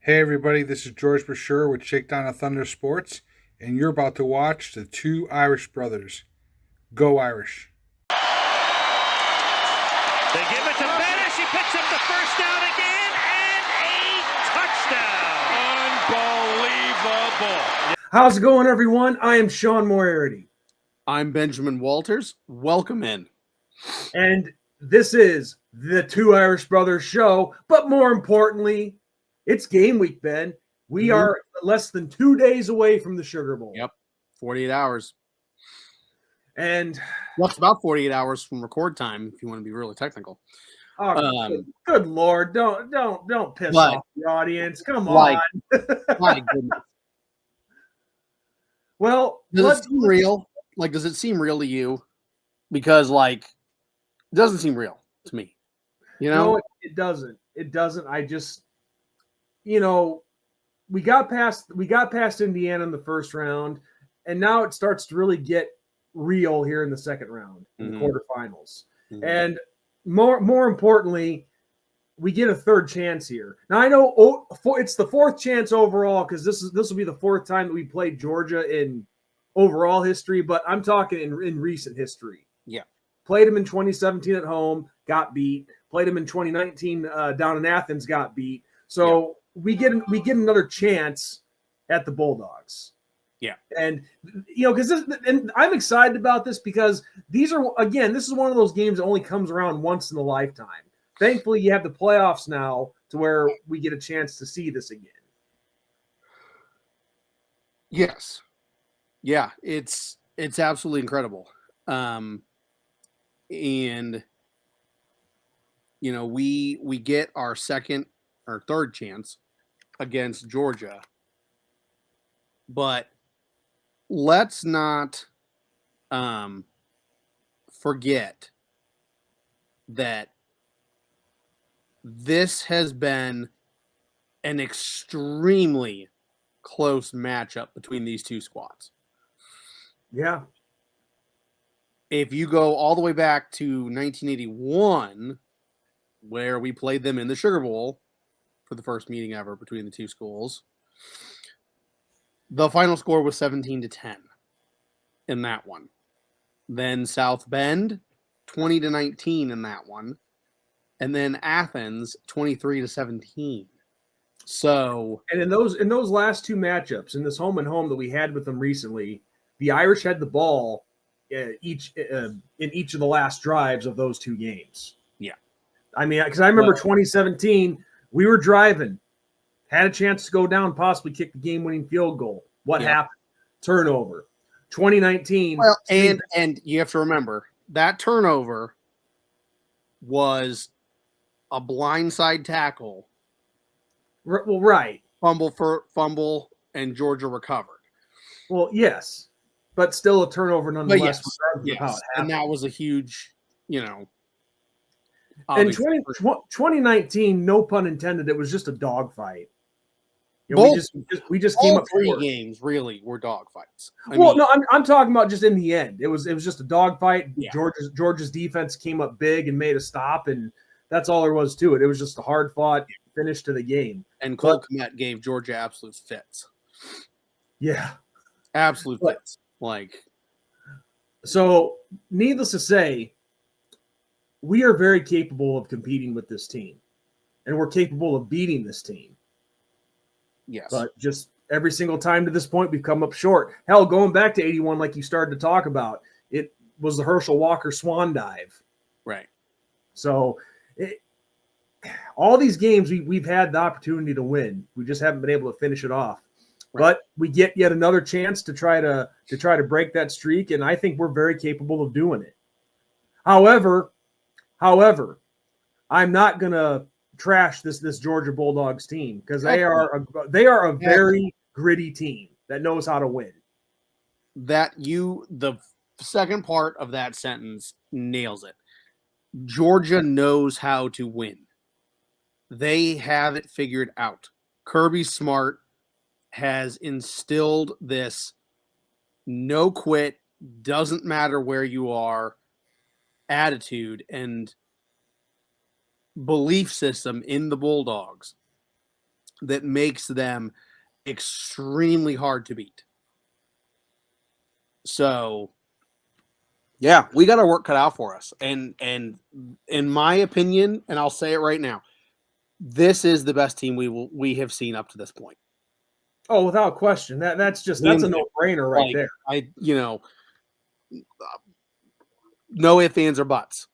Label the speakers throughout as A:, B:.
A: Hey everybody, this is George Brasher with Shakedown of Thunder Sports, and you're about to watch the two Irish brothers. Go Irish.
B: They give it to Bettis. He picks up the first down again and a touchdown. Unbelievable.
C: How's it going, everyone? I am Sean Moriarty.
D: I'm Benjamin Walters. Welcome in.
C: And this is the Two Irish Brothers show. But more importantly, it's game week, Ben. We are less than 2 days away from the Sugar Bowl.
D: Yep. 48 hours.
C: And
D: What's about 48 hours from record time, if you want to be really technical.
C: good Lord, don't piss off the audience. Come on.
D: My goodness.
C: Well,
D: does it seem real? Does it seem real to you? Because, it doesn't seem real to me.
C: No, it doesn't. It doesn't. I just, we got past Indiana in the first round, and now it starts to really get real here in the second round, in the quarterfinals. Mm-hmm. And more importantly, we get a third chance here. Now I know it's the fourth chance overall, because this will be the fourth time that we played Georgia in overall history, but I'm talking in recent history.
D: Yeah.
C: Played them in 2017 at home, got beat. Played them in 2019 down in Athens, got beat. So we get another chance at the Bulldogs.
D: Yeah.
C: And and I'm excited about this because this is one of those games that only comes around once in a lifetime. Thankfully, you have the playoffs now to where we get a chance to see this again.
D: Yes. Yeah, it's absolutely incredible. And we get our third chance against Georgia. But let's not forget that this has been an extremely close matchup between these two squads.
C: Yeah.
D: If you go all the way back to 1981, where we played them in the Sugar Bowl for the first meeting ever between the two schools, the final score was 17-10 in that one. Then South Bend, 20-19 in that one. And then Athens, 23-17. So,
C: and in those last two matchups, in this home and home that we had with them recently, the Irish had the ball in each of the last drives of those two games.
D: Yeah.
C: I mean, because I remember 2017, we were driving, had a chance to go down, possibly kick the game-winning field goal. What happened? Turnover. 2019.
D: Well, and you have to remember, that turnover was a blindside tackle.
C: Well, right.
D: Fumble, and Georgia recovered.
C: Well, yes. But still a turnover nonetheless.
D: Yes. And that was a huge,
C: In 2019, no pun intended, it was just a dogfight. We just came up
D: three games really were dogfights.
C: I'm talking about just in the end. It was just a dogfight.
D: Yeah.
C: Georgia's defense came up big and made a stop, and that's all there was to it. It was just a hard fought finish to the game.
D: And Cole Kmet gave Georgia absolute fits.
C: Yeah.
D: Absolute fits.
C: So needless to say, we are very capable of competing with this team, and we're capable of beating this team.
D: Yes.
C: But just every single time to this point, we've come up short. Hell, going back to 81, like you started to talk about, it was the Herschel Walker swan dive.
D: Right.
C: So all these games we've had the opportunity to win. We just haven't been able to finish it off. Right. But we get yet another chance to try to break that streak, and I think we're very capable of doing it. However, I'm not gonna trash this Georgia Bulldogs team, because they are a very gritty team that knows how to win.
D: The second part of that sentence nails it. Georgia knows how to win. They have it figured out. Kirby Smart has instilled this no quit, doesn't matter where you are attitude and belief system in the Bulldogs that makes them extremely hard to beat. So, yeah, we got our work cut out for us. And in my opinion, and I'll say it right now, this is the best team we have seen up to this point.
C: Oh, without question. That's a no-brainer right there.
D: No ifs, ands, or buts.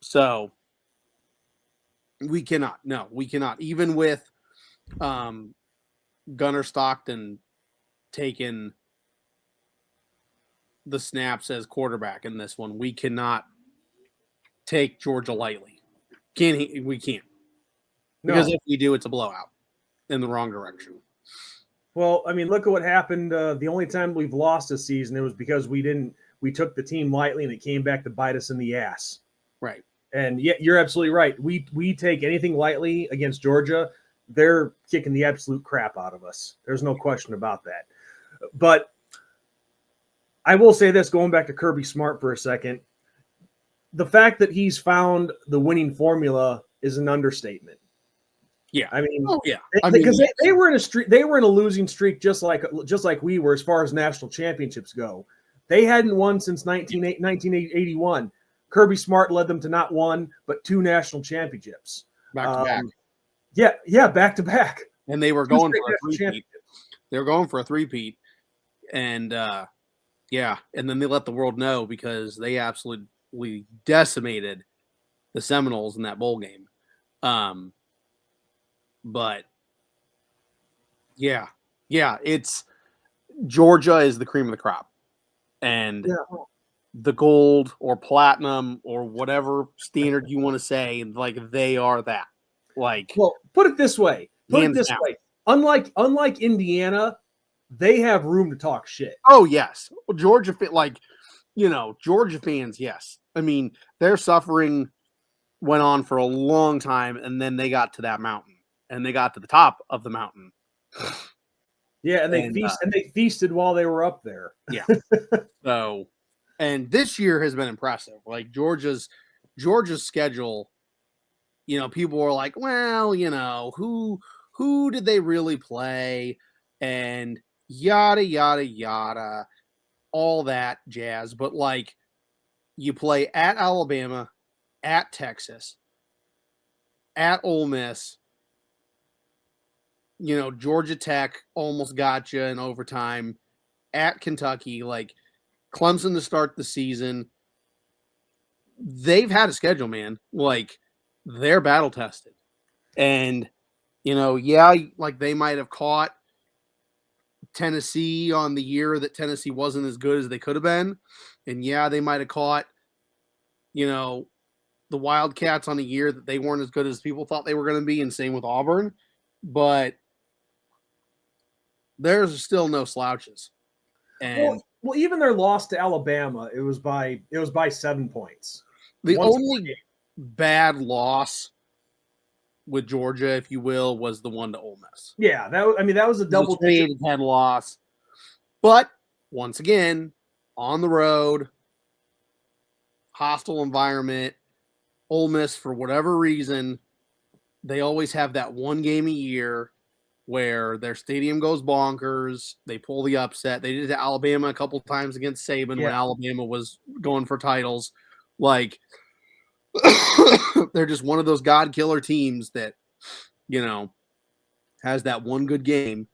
D: So we cannot. No, we cannot. Even with Gunnar Stockton taking the snaps as quarterback in this one, we cannot take Georgia lightly. We can't. Because if we do, it's a blowout in the wrong direction.
C: Well, I mean, look at what happened. The only time we've lost this season, it was because we took the team lightly and it came back to bite us in the ass.
D: Right.
C: And yeah, you're absolutely right. We take anything lightly against Georgia, they're kicking the absolute crap out of us. There's no question about that. But I will say this, going back to Kirby Smart for a second, the fact that he's found the winning formula is an understatement.
D: Yeah.
C: I mean,
D: because
C: they were in a streak, they were in a losing streak just like we were as far as national championships go. They hadn't won since 1981. Kirby Smart led them to not one, but 2 national championships.
D: Back to back.
C: Yeah, back to back.
D: And they were going for a three-peat. They were going for a three-peat. And, and then they let the world know because they absolutely decimated the Seminoles in that bowl game. But, it's Georgia is the cream of the crop. And the gold or platinum or whatever standard you want to say, they are that.
C: Well, put it this way. Unlike Indiana, they have room to talk shit.
D: Oh, yes. Well, Georgia fans, yes. I mean, their suffering went on for a long time, and then they got to that mountain. And they got to the top of the mountain.
C: Yeah, and they feasted while they were up there.
D: Yeah. So, and this year has been impressive. Georgia's schedule, people were like, well, who did they really play? And yada, yada, yada, all that jazz. But you play at Alabama, at Texas, at Ole Miss, Georgia Tech almost got you in overtime, at Kentucky, Clemson to start the season. They've had a schedule, man. They're battle tested. And, they might have caught Tennessee on the year that Tennessee wasn't as good as they could have been. And they might have caught, the Wildcats on a year that they weren't as good as people thought they were going to be, and same with Auburn. But there's still no slouches. And
C: well, even their loss to Alabama, it was by 7 points.
D: The only bad loss with Georgia, if you will, was the one to Ole Miss.
C: Yeah, that was a double
D: 28-10 loss. But once again, on the road, hostile environment, Ole Miss, for whatever reason, they always have that one game a year where their stadium goes bonkers. They pull the upset. They did it to Alabama a couple times against Saban when Alabama was going for titles. They're just one of those God killer teams that, has that one good game.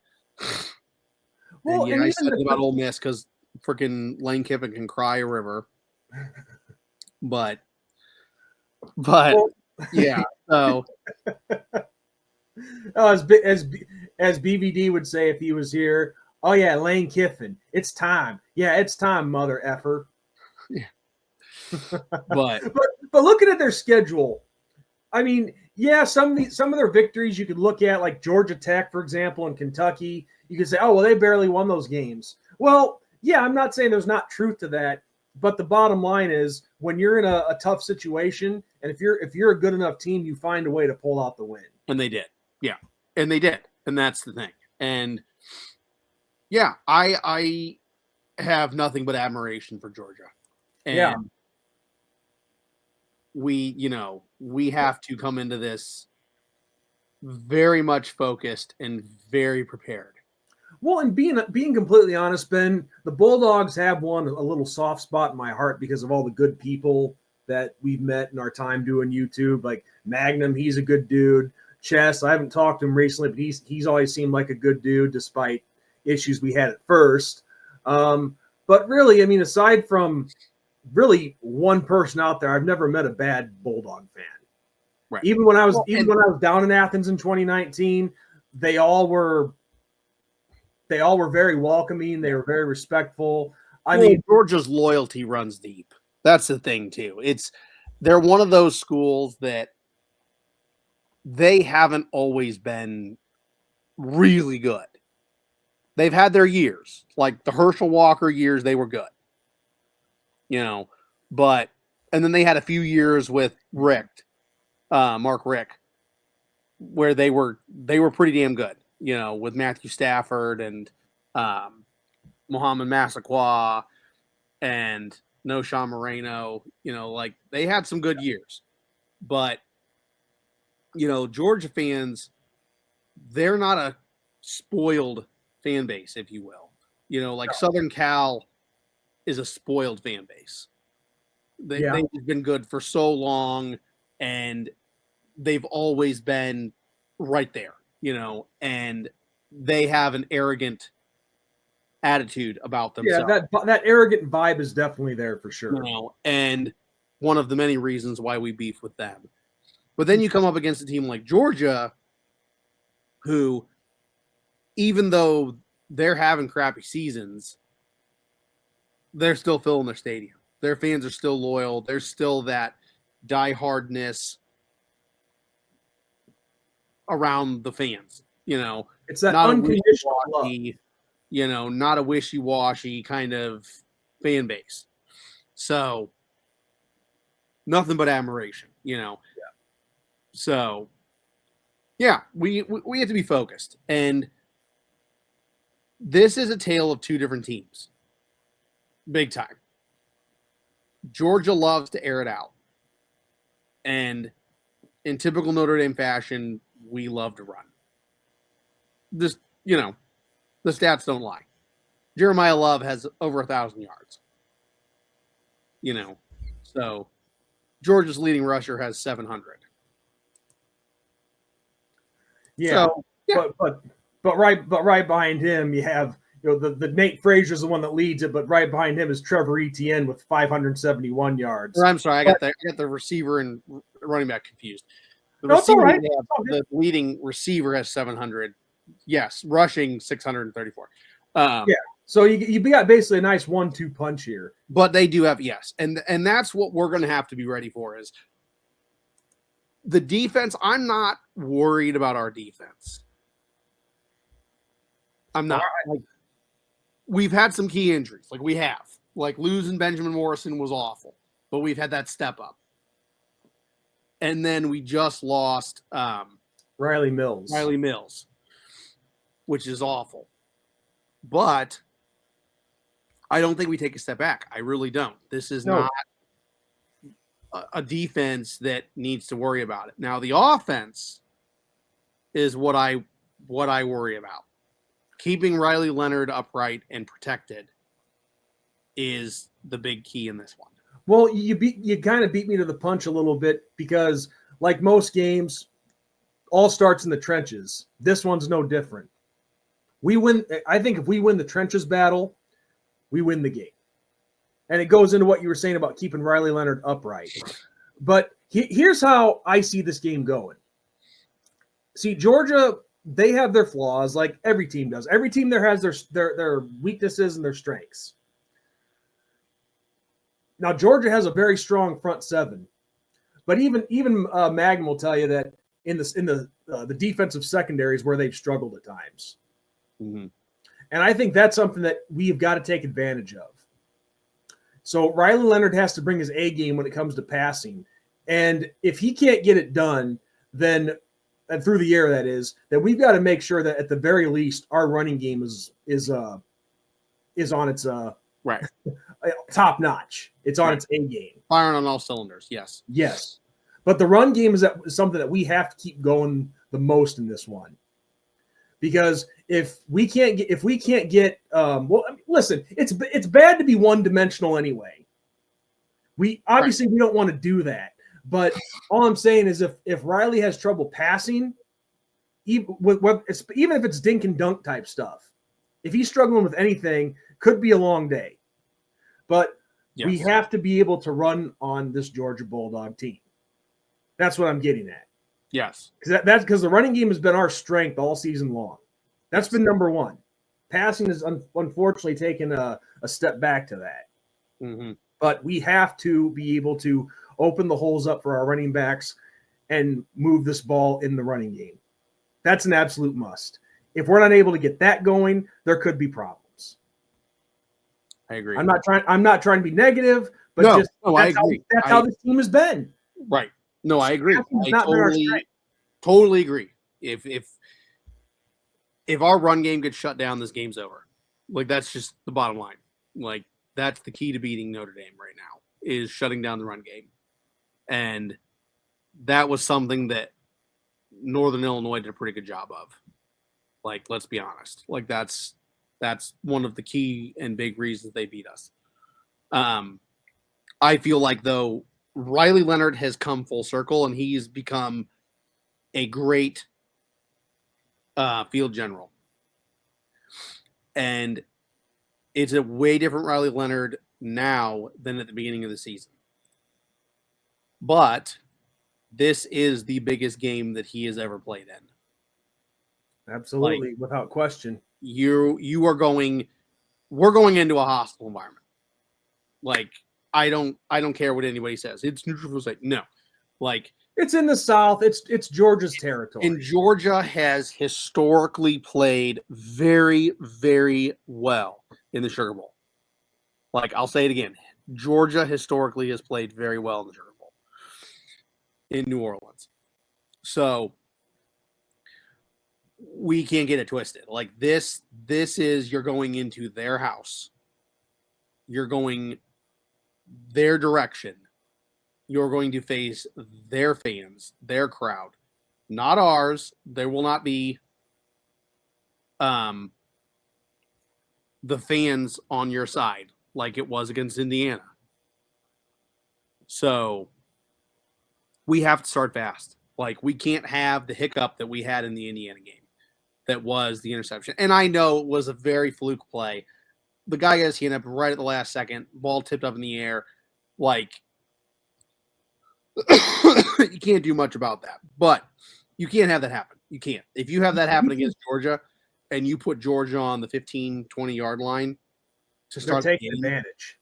D: Well, and I said about Ole Miss because freaking Lane Kiffin can cry a river. But yeah. So,
C: as BVD would say if he was here, oh yeah, Lane Kiffin, it's time. Yeah, it's time, mother effer.
D: Yeah. but
C: looking at their schedule, I mean, some of their victories you could look at, like Georgia Tech, for example, and Kentucky. You could say, oh well, they barely won those games. Well, yeah, I'm not saying there's not truth to that, but the bottom line is when you're in a tough situation, and if you're a good enough team, you find a way to pull out the win.
D: And they did. Yeah. And they did. And that's the thing. And yeah, I have nothing but admiration for Georgia. And we have to come into this very much focused and very prepared.
C: Well, and being completely honest, Ben, the Bulldogs have won a little soft spot in my heart because of all the good people that we've met in our time doing YouTube. Like Magnum, he's a good dude. Chess, I haven't talked to him recently, but he's always seemed like a good dude despite issues we had at first. But really, I mean, aside from really one person out there, I've never met a bad Bulldog fan.
D: Right.
C: Even when I was down in Athens in 2019, they all were very welcoming. They were very respectful. I mean,
D: Georgia's loyalty runs deep. That's the thing too. They're one of those schools that they haven't always been really good. They've had their years, like the Herschel Walker years, they were good. And then they had a few years with Mark Rick, where they were pretty damn good, with Matthew Stafford and Mohamed Massaquoi and Noshawn Moreno, like they had some good years. But, Georgia fans, they're not a spoiled fan base, if you will. Southern Cal is a spoiled fan base. They've been good for so long, and they've always been right there, and they have an arrogant attitude about themselves.
C: Yeah, that arrogant vibe is definitely there for sure.
D: And one of the many reasons why we beef with them. But then you come up against a team like Georgia, who, even though they're having crappy seasons, they're still filling their stadium. Their fans are still loyal. There's still that diehardness around the fans.
C: It's that unconditional love.
D: Not a wishy-washy kind of fan base. So nothing but admiration, Yeah. So yeah, we have to be focused. And this is a tale of two different teams. Big time. Georgia loves to air it out. And in typical Notre Dame fashion, we love to run. This, the stats don't lie. Jeremiah Love has over 1,000 yards. So Georgia's leading rusher has 700.
C: Yeah, so, yeah. But right behind him, you have the Nate Frazier's the one that leads it, but right behind him is Trevor Etienne with 571 yards.
D: Or, I'm sorry, I got the receiver and running back confused. The leading receiver has 700. Yes, rushing 634.
C: Yeah, so you got basically a nice 1-2 punch here.
D: But they do have and that's what we're going to have to be ready for is the defense. I'm not worried about our defense. I'm not. Like, we've had some key injuries. Like losing Benjamin Morrison was awful, but we've had that step up. And then we just lost
C: Riley Mills,
D: which is awful. But I don't think we take a step back. I really don't. This is not a defense that needs to worry about it. Now, the offense is what I worry about. Keeping Riley Leonard upright and protected is the big key in this one.
C: Well, you kind of beat me to the punch a little bit because, like most games, all starts in the trenches. This one's no different. We win. I think if we win the trenches battle, we win the game. And it goes into what you were saying about keeping Riley Leonard upright. But here's how I see this game going. See, Georgia, they have their flaws like every team does. Every team there has their weaknesses and their strengths. Now, Georgia has a very strong front seven. But even Magnum will tell you that in the defensive secondaries where they've struggled at times.
D: Mm-hmm.
C: And I think that's something that we've got to take advantage of. So Riley Leonard has to bring his A game when it comes to passing. And if he can't get it done, then and through the air, that is, then we've got to make sure that at the very least our running game is on its
D: right
C: top notch. It's on its A game.
D: Firing on all cylinders, yes.
C: Yes. But the run game is something that we have to keep going the most in this one. Because if we can't get, well, listen, it's bad to be one-dimensional anyway. We obviously we don't want to do that, but all I'm saying is if Riley has trouble passing, even if it's dink and dunk type stuff, if he's struggling with anything, could be a long day. But we have to be able to run on this Georgia Bulldog team. That's what I'm getting at.
D: Yes.
C: That's because the running game has been our strength all season long. That's been number one. Passing has unfortunately taken a step back to that.
D: Mm-hmm.
C: But we have to be able to open the holes up for our running backs and move this ball in the running game. That's an absolute must. If we're not able to get that going, there could be problems.
D: I agree.
C: I'm not trying to be negative, but
D: I agree.
C: That's how this team has been.
D: Right. No, I agree.
C: I
D: totally agree. If our run game gets shut down, this game's over. Like, that's just the bottom line. Like, that's the key to beating Notre Dame right now, is shutting down the run game. And that was something that Northern Illinois did a pretty good job of. Like, let's be honest. Like, that's one of the key and big reasons they beat us. I feel like, though, Riley Leonard has come full circle, and he's become a great field general. And it's a way different Riley Leonard now than at the beginning of the season. But this is the biggest game that he has ever played in.
C: Absolutely, without question.
D: We're going into a hostile environment. Like, I don't care what anybody says. It's neutral site. No. Like,
C: it's in the South. It's Georgia's territory.
D: And Georgia has historically played very, very well in the Sugar Bowl. Like, I'll say it again. Georgia historically has played very well in the Sugar Bowl in New Orleans. So we can't get it twisted. Like, this is, you're going into their house. You're going their direction. You're going to face their fans, their crowd, not ours. There will not be the fans on your side like it was against Indiana. So we have to start fast. Like, we can't have the hiccup that we had in the Indiana game. That was the interception. And I know it was a very fluke play. The guy got his hand up right at the last second. Ball tipped up in the air. Like, you can't do much about that. But you can't have that happen. You can't. If you have that happen against Georgia and you put Georgia on the 15, 20-yard line to start
C: taking advantage,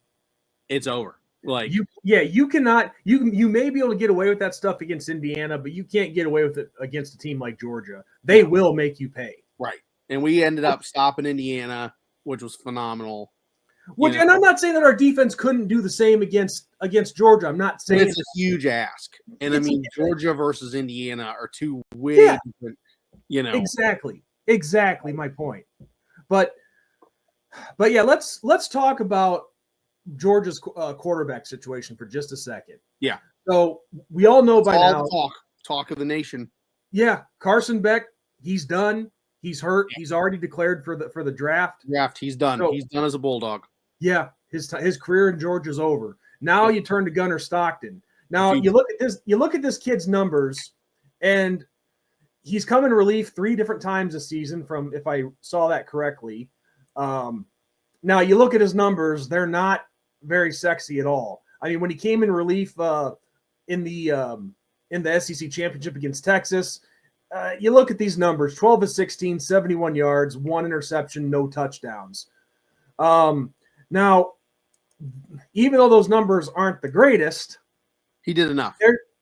D: it's over. Like,
C: you cannot. You may be able to get away with that stuff against Indiana, but you can't get away with it against a team like Georgia. They will make you pay.
D: Right. And we ended up stopping Indiana, which was phenomenal.
C: And I'm not saying that our defense couldn't do the same against Georgia. I'm not saying
D: it's a huge ask. And I mean, Georgia versus Indiana are two way different,
C: Exactly my point. But yeah, let's talk about Georgia's quarterback situation for just a second.
D: Yeah.
C: So we all know by now.
D: Talk of the nation.
C: Yeah, Carson Beck, he's done. He's hurt. He's already declared for the draft.
D: He's done. So, he's done as a Bulldog.
C: Yeah, his career in Georgia's over. Now you turn to Gunnar Stockton. Now you look at this kid's numbers, and he's come in relief 3 different times this season. From, if I saw that correctly. Now you look at his numbers; they're not very sexy at all. I mean, when he came in relief in the SEC championship against Texas. You look at these numbers, 12 of 16, 71 yards, 1 interception, no touchdowns. Now, even though those numbers aren't the greatest,
D: he did enough.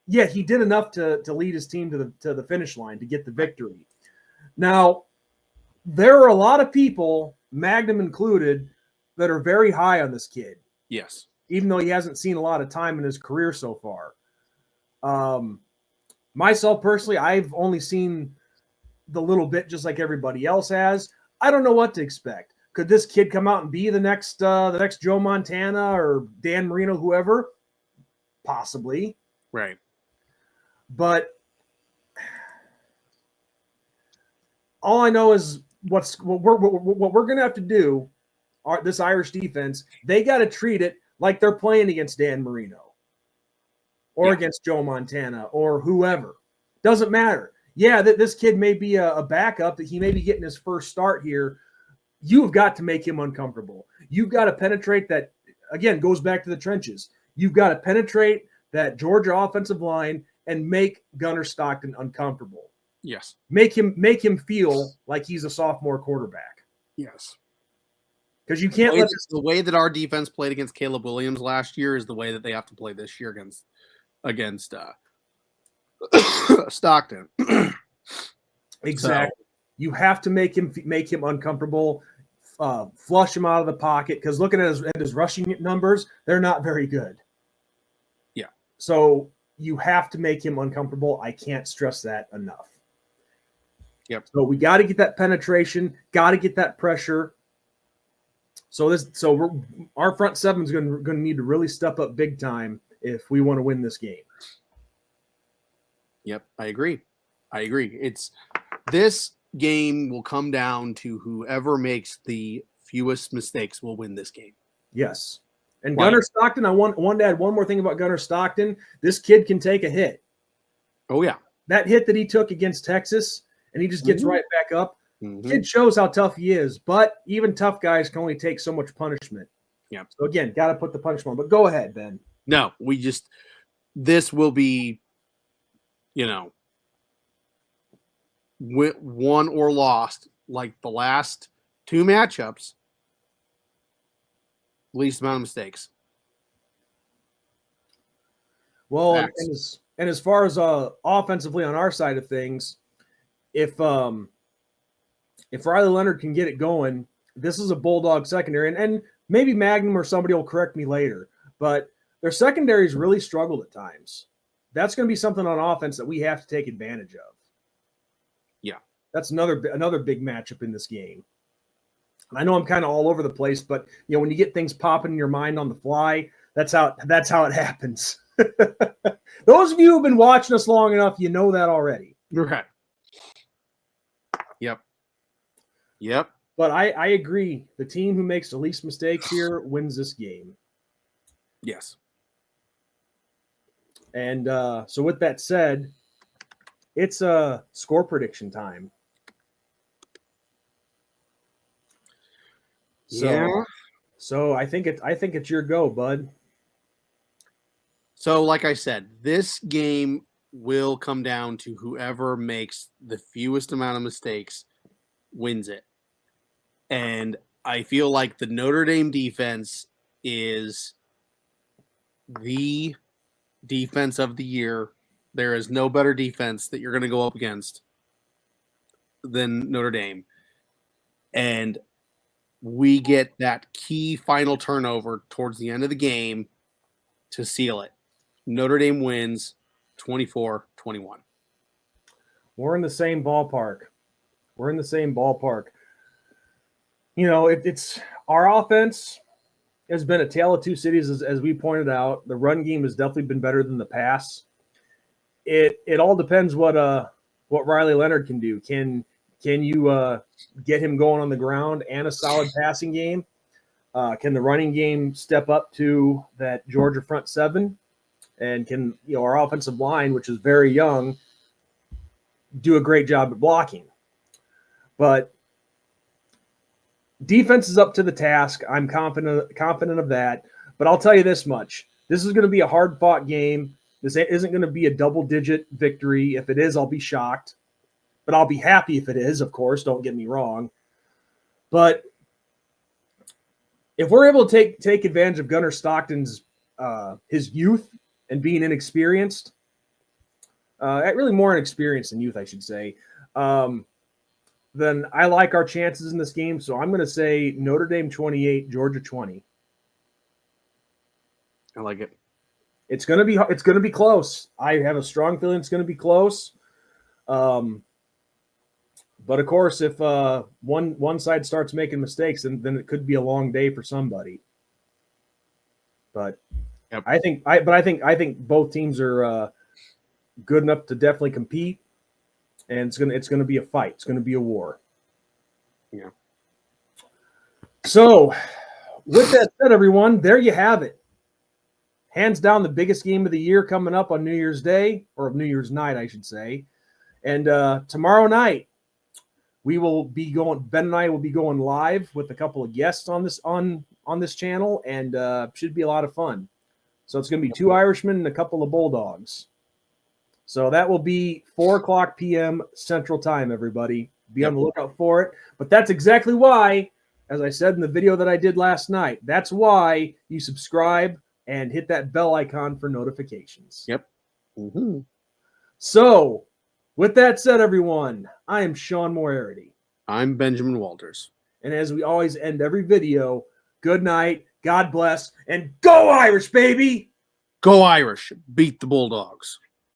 C: He did enough to lead his team to the finish line to get the victory. Now, there are a lot of people, Magnum included, that are very high on this kid.
D: Yes.
C: Even though he hasn't seen a lot of time in his career so far. Myself personally, I've only seen the little bit just like everybody else has. I don't know what to expect. Could this kid come out and be the next Joe Montana or Dan Marino, whoever? Possibly.
D: Right.
C: But all I know is what we're going to have to do. This Irish defense, they got to treat it like they're playing against Dan Marino or against Joe Montana or whoever. Doesn't matter. Yeah, this kid may be a backup, that he may be getting his first start here. You've got to make him uncomfortable. You've got to penetrate that. Again, goes back to the trenches. You've got to penetrate that Georgia offensive line and make Gunnar Stockton uncomfortable.
D: Yes.
C: Make him feel like he's a sophomore quarterback.
D: Yes.
C: Because you can't let
D: the way that our defense played against Caleb Williams last year is the way that they have to play this year against Stockton.
C: Exactly. So, you have to make him uncomfortable, flush him out of the pocket, because looking at his rushing numbers, they're not very good.
D: Yeah.
C: So you have to make him uncomfortable. I can't stress that enough.
D: Yep.
C: So we got to get that penetration, got to get that pressure. Our front seven is going to need to really step up big time if we want to win this game.
D: Yep, I agree. This game will come down to whoever makes the fewest mistakes will win this game.
C: Yes. And Gunnar Stockton, I want to add one more thing about Gunnar Stockton. This kid can take a hit.
D: Oh, yeah.
C: That hit that he took against Texas, and he just gets right back up. Kid shows how tough he is, but even tough guys can only take so much punishment.
D: Yeah.
C: So, again, got to put the punishment on. But go ahead, Ben.
D: No, this will be, won or lost, like the last two matchups, least amount of mistakes.
C: Well, and as far as offensively on our side of things, if Riley Leonard can get it going, this is a Bulldog secondary, and maybe Magnum or somebody will correct me later, but their secondaries really struggled at times. That's going to be something on offense that we have to take advantage of.
D: Yeah.
C: That's another big matchup in this game. I know I'm kind of all over the place, but when you get things popping in your mind on the fly, that's how it happens. Those of you who've been watching us long enough, you know that already.
D: Right. Yep.
C: But I agree. The team who makes the least mistakes here wins this game.
D: Yes.
C: And so with that said, it's a score prediction time. So I think it's your go, bud.
D: So like I said, this game will come down to whoever makes the fewest amount of mistakes wins it. And I feel like the Notre Dame defense is the defense of the year. There is no better defense that you're going to go up against than Notre Dame. And we get that key final turnover towards the end of the game to seal it. Notre Dame wins 24-21.
C: We're in the same ballpark. It's our offense has been a tale of two cities, as we pointed out. The run game has definitely been better than the pass. It all depends what Riley Leonard can do. Can you get him going on the ground and a solid passing game? Can the running game step up to that Georgia front seven? And can our offensive line, which is very young, do a great job at blocking? But defense is up to the task. I'm confident of that. But I'll tell you this much. This is going to be a hard-fought game. This isn't going to be a double-digit victory. If it is, I'll be shocked. But I'll be happy if it is, of course. Don't get me wrong. But if we're able to take advantage of Gunnar Stockton's his youth and being inexperienced, really more inexperienced than youth, I should say, then I like our chances in this game. So I'm going to say Notre Dame 28, Georgia 20.
D: I like it.
C: It's going to be close. I have a strong feeling it's going to be close. But of course, if one side starts making mistakes, then it could be a long day for somebody. But
D: yep.
C: I think both teams are good enough to definitely compete. and it's gonna be a fight. It's gonna be a war.
D: Yeah.
C: So, with that said, everyone, there you have it. Hands down, the biggest game of the year coming up on New Year's Day, or New Year's night, I should say. And tomorrow night, we will be going. Ben and I will be going live with a couple of guests on this channel, and should be a lot of fun. So it's going to be 2 Irishmen and a couple of Bulldogs. So that will be 4:00 p.m. Central Time. Everybody, be on the lookout for it. But that's exactly why, as I said in the video that I did last night, that's why you subscribe and hit that bell icon for notifications.
D: Yep. Mm-hmm.
C: So, with that said, everyone, I am Sean Moriarty.
D: I'm Benjamin Walters.
C: And as we always end every video, good night, God bless, and go Irish, baby!
D: Go Irish. Beat the Bulldogs.